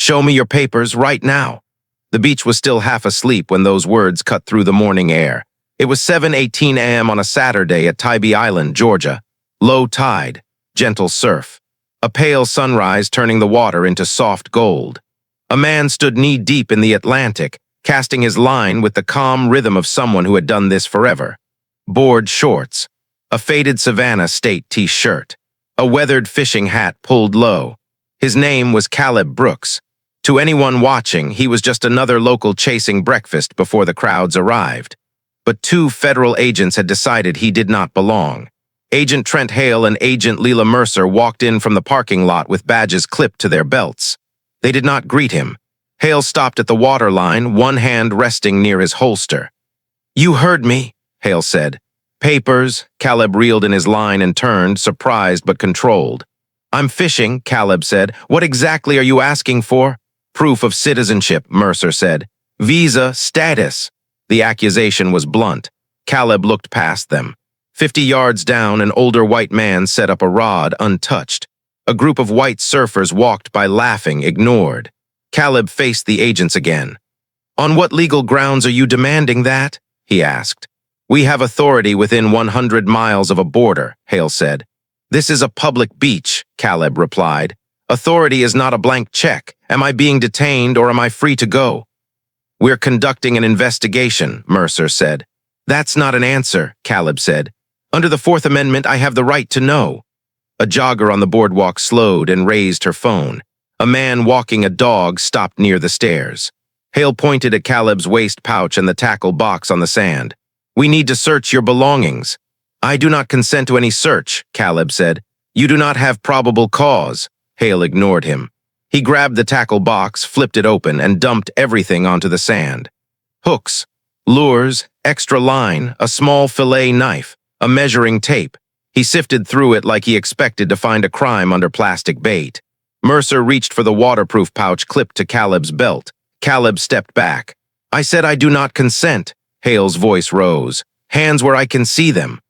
Show me your papers right now." The beach was still half asleep when those words cut through the morning air. It was 7:18 a.m. on a Saturday at Tybee Island, Georgia. Low tide, gentle surf. A pale sunrise turning the water into soft gold. A man stood knee-deep in the Atlantic, casting his line with the calm rhythm of someone who had done this forever. Board shorts, a faded Savannah State t-shirt, a weathered fishing hat pulled low. His name was Caleb Brooks. To anyone watching, he was just another local chasing breakfast before the crowds arrived. But two federal agents had decided he did not belong. Agent Trent Hale and Agent Leela Mercer walked in from the parking lot with badges clipped to their belts. They did not greet him. Hale stopped at the waterline, one hand resting near his holster. "You heard me," Hale said. "Papers," Caleb reeled in his line and turned, surprised but controlled. "I'm fishing," Caleb said. "What exactly are you asking for?" "Proof of citizenship," Mercer said. "Visa status." The accusation was blunt. Caleb looked past them. 50 yards down, an older white man set up a rod untouched. A group of white surfers walked by laughing, ignored. Caleb faced the agents again. "On what legal grounds are you demanding that?" he asked. "We have authority within 100 miles of a border," Hale said. "This is a public beach," Caleb replied. "Authority is not a blank check. Am I being detained or am I free to go?" "We're conducting an investigation," Mercer said. "That's not an answer," Caleb said. "Under the Fourth Amendment, I have the right to know." A jogger on the boardwalk slowed and raised her phone. A man walking a dog stopped near the stairs. Hale pointed at Caleb's waist pouch and the tackle box on the sand. "We need to search your belongings." "I do not consent to any search," Caleb said. "You do not have probable cause." Hale ignored him. He grabbed the tackle box, flipped it open, and dumped everything onto the sand. Hooks, lures, extra line, a small fillet knife, a measuring tape. He sifted through it like he expected to find a crime under plastic bait. Mercer reached for the waterproof pouch clipped to Caleb's belt. Caleb stepped back. "I said I do not consent." Hale's voice rose. "Hands where I can see them."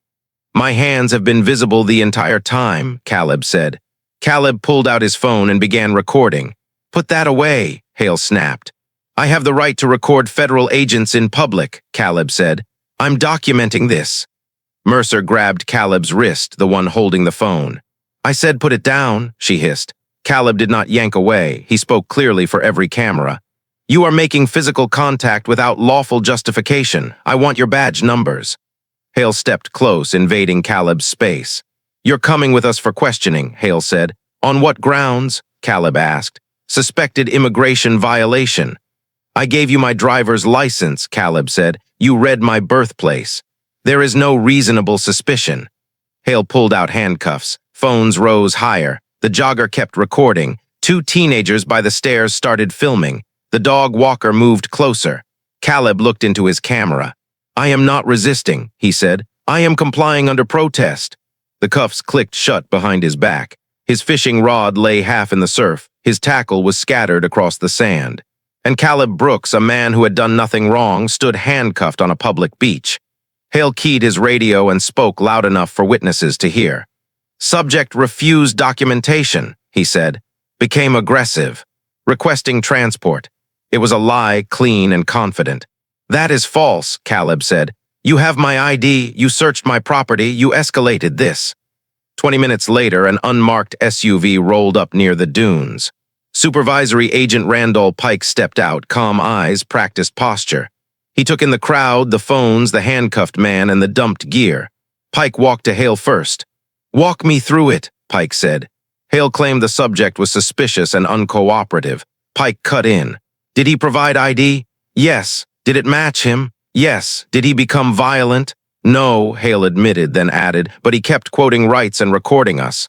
"My hands have been visible the entire time," Caleb said. Caleb pulled out his phone and began recording. "Put that away," Hale snapped. "I have the right to record federal agents in public," Caleb said. "I'm documenting this." Mercer grabbed Caleb's wrist, the one holding the phone. "I said put it down," she hissed. Caleb did not yank away. He spoke clearly for every camera. "You are making physical contact without lawful justification. I want your badge numbers." Hale stepped close, invading Caleb's space. "You're coming with us for questioning," Hale said. "On what grounds?" Caleb asked. "Suspected immigration violation." "I gave you my driver's license," Caleb said. "You read my birthplace. There is no reasonable suspicion." Hale pulled out handcuffs. Phones rose higher. The jogger kept recording. Two teenagers by the stairs started filming. The dog walker moved closer. Caleb looked into his camera. "I am not resisting," he said. "I am complying under protest." The cuffs clicked shut behind his back. His fishing rod lay half in the surf. His tackle was scattered across the sand. And Caleb Brooks, a man who had done nothing wrong, stood handcuffed on a public beach. Hale keyed his radio and spoke loud enough for witnesses to hear. "Subject refused documentation," he said. "Became aggressive. Requesting transport." It was a lie, clean and confident. "That is false," Caleb said. "You have my ID, you searched my property, you escalated this." 20 minutes later, an unmarked SUV rolled up near the dunes. Supervisory Agent Randall Pike stepped out, calm eyes, practiced posture. He took in the crowd, the phones, the handcuffed man, and the dumped gear. Pike walked to Hale first. "Walk me through it," Pike said. Hale claimed the subject was suspicious and uncooperative. Pike cut in. "Did he provide ID?" "Yes." "Did it match him?" "Yes." "Did he become violent?" "No," Hale admitted, then added, "but he kept quoting rights and recording us."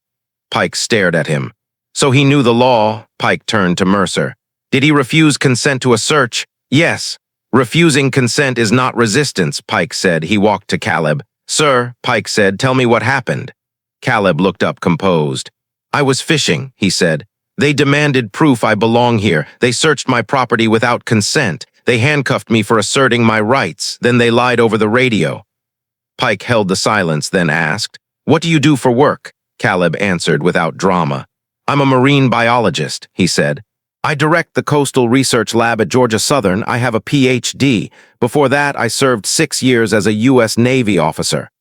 Pike stared at him. "So he knew the law?" Pike turned to Mercer. "Did he refuse consent to a search?" "Yes." "Refusing consent is not resistance," Pike said. He walked to Caleb. "Sir," Pike said, "tell me what happened." Caleb looked up composed. "I was fishing," he said. "They demanded proof I belong here. They searched my property without consent. They handcuffed me for asserting my rights. Then they lied over the radio." Pike held the silence, then asked, "What do you do for work?" Caleb answered without drama. "I'm a marine biologist," he said. I direct the Coastal Research Lab at Georgia Southern. I have a PhD. Before that, I served 6 years as a U.S. Navy officer.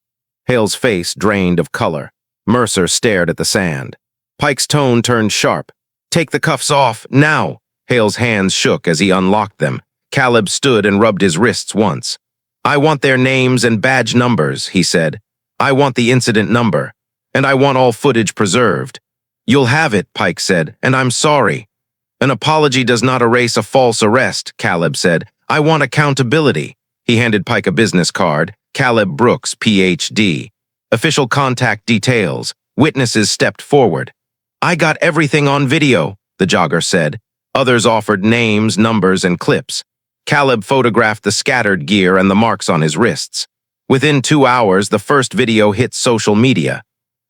Hale's face drained of color. Mercer stared at the sand. Pike's tone turned sharp. Take the cuffs off, now! Hale's hands shook as he unlocked them. Caleb stood and rubbed his wrists once. I want their names and badge numbers, he said. I want the incident number. And I want all footage preserved. You'll have it, Pike said, and I'm sorry. An apology does not erase a false arrest, Caleb said. I want accountability. He handed Pike a business card. Caleb Brooks, Ph.D. Official contact details. Witnesses stepped forward. I got everything on video, the jogger said. Others offered names, numbers, and clips. Caleb photographed the scattered gear and the marks on his wrists. Within 2 hours, the first video hit social media.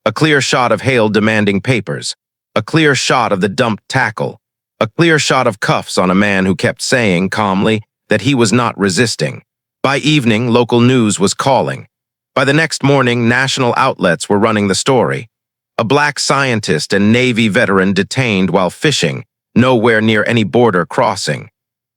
A clear shot of Hale demanding papers. A clear shot of the dumped tackle. A clear shot of cuffs on a man who kept saying, calmly, that he was not resisting. By evening, local news was calling. By the next morning, national outlets were running the story. A black scientist and Navy veteran detained while fishing, nowhere near any border crossing.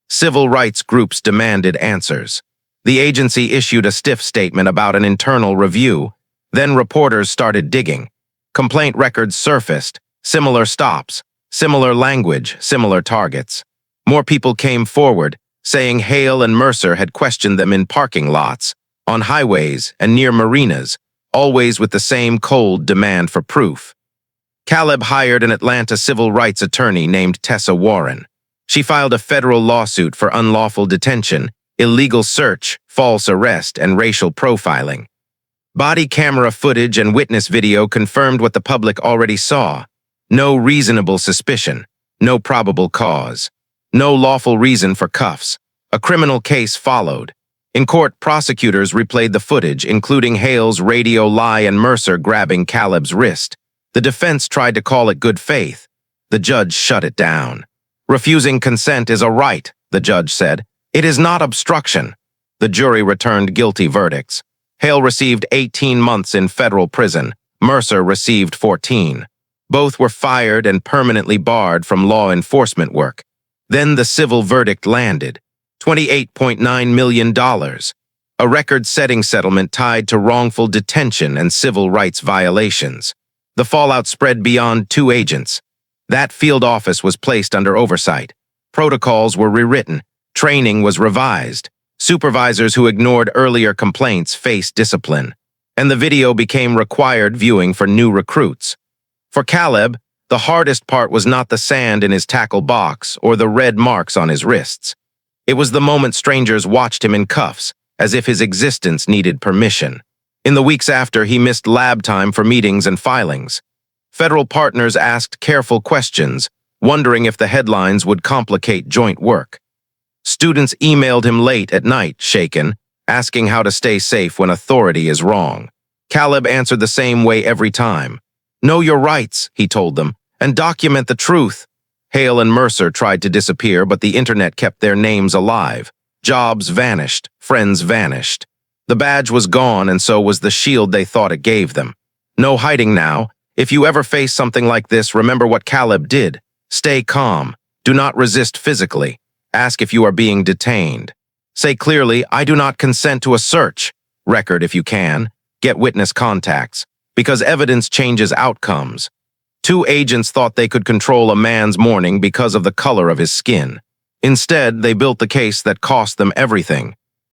Civil rights groups demanded answers. The agency issued a stiff statement about an internal review. Then reporters started digging. Complaint records surfaced, similar stops, similar language, similar targets. More people came forward, saying Hale and Mercer had questioned them in parking lots, on highways, and near marinas, always with the same cold demand for proof. Caleb hired an Atlanta civil rights attorney named Tessa Warren. She filed a federal lawsuit for unlawful detention, illegal search, false arrest, and racial profiling. Body camera footage and witness video confirmed what the public already saw. No reasonable suspicion, no probable cause, no lawful reason for cuffs. A criminal case followed. In court, prosecutors replayed the footage, including Hale's radio lie and Mercer grabbing Caleb's wrist. The defense tried to call it good faith. The judge shut it down. Refusing consent is a right, the judge said. It is not obstruction. The jury returned guilty verdicts. Hale received 18 months in federal prison. Mercer received 14. Both were fired and permanently barred from law enforcement work. Then the civil verdict landed. $28.9 million. A record-setting settlement tied to wrongful detention and civil rights violations. The fallout spread beyond 2 agents. That field office was placed under oversight. Protocols were rewritten. Training was revised. Supervisors who ignored earlier complaints faced discipline. And the video became required viewing for new recruits. For Caleb, the hardest part was not the sand in his tackle box or the red marks on his wrists. It was the moment strangers watched him in cuffs, as if his existence needed permission. In the weeks after, he missed lab time for meetings and filings. Federal partners asked careful questions, wondering if the headlines would complicate joint work. Students emailed him late at night, shaken, asking how to stay safe when authority is wrong. Caleb answered the same way every time. Know your rights, he told them, and document the truth. Hale and Mercer tried to disappear, but the internet kept their names alive. Jobs vanished, friends vanished. The badge was gone, and so was the shield they thought it gave them. No hiding now. If you ever face something like this, remember what Caleb did. Stay calm. Do not resist physically. Ask if you are being detained. Say clearly, I do not consent to a search. Record if you can. Get witness contacts. Because evidence changes outcomes. 2 agents thought they could control a man's morning because of the color of his skin. Instead, they built the case that cost them everything.